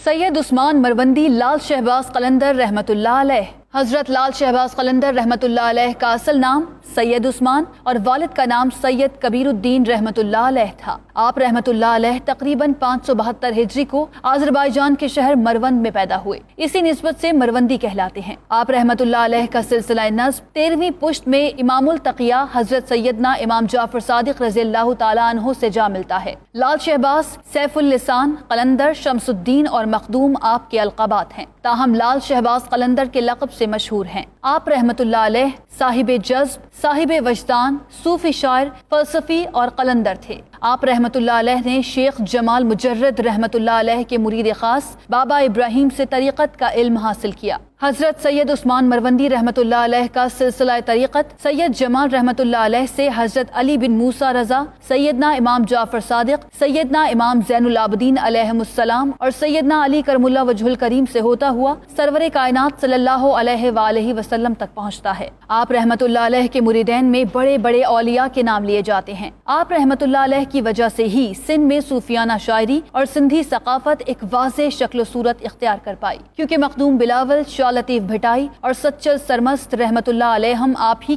سید عثمان مروندی لال شہباز قلندر رحمۃ اللہ علیہ۔ حضرت لال شہباز قلندر رحمۃ اللہ علیہ کا اصل نام سید عثمان اور والد کا نام سید کبیر الدین رحمۃ اللہ علیہ تھا۔ آپ رحمۃ اللہ علیہ تقریباً 572 ہجری کو آذربائیجان کے شہر مروند میں پیدا ہوئے، اسی نسبت سے مروندی کہلاتے ہیں۔ آپ رحمۃ اللہ علیہ کا سلسلہ نسب 13ویں پشت میں امام التقیہ حضرت سیدنا امام جعفر صادق رضی اللہ تعالیٰ عنہ سے جا ملتا ہے۔ لال شہباز، سیف اللسان، قلندر، شمس الدین اور مخدوم آپ کے القابات ہیں، تاہم لال شہباز قلندر کے لقب سے مشہور ہیں۔ آپ رحمۃ اللہ علیہ صاحب جذب، صاحب وجدان، صوفی شاعر، فلسفی اور قلندر تھے۔ آپ رحمۃ اللہ علیہ نے شیخ جمال مجرد رحمۃ اللہ علیہ کے مرید خاص بابا ابراہیم سے طریقت کا علم حاصل کیا۔ حضرت سید عثمان مروندی رحمۃ اللہ علیہ کا سلسلہ طریقت سید جمال رحمۃ اللہ علیہ سے حضرت علی بن موسیٰ رضا، سیدنا امام جعفر صادق، سیدنا امام زین العابدین علیہم السلام اور سیدنا علی کرم اللہ وجہ الکریم سے ہوتا ہوا سرور کائنات صلی اللہ علیہ وآلہ وسلم تک پہنچتا ہے۔ آپ رحمۃ اللہ علیہ کے مریدین میں بڑے بڑے اولیاء کے نام لیے جاتے ہیں۔ آپ رحمۃ اللہ علیہ کی وجہ سے ہی سندھ میں صوفیانہ شاعری اور سندھی ثقافت ایک واضح شکل و صورت اختیار کر پائی، کیونکہ مخدوم بلاول، شاہ لطیف بھٹائی اور سچل سرمست رحمۃ اللہ علیہم آپ ہی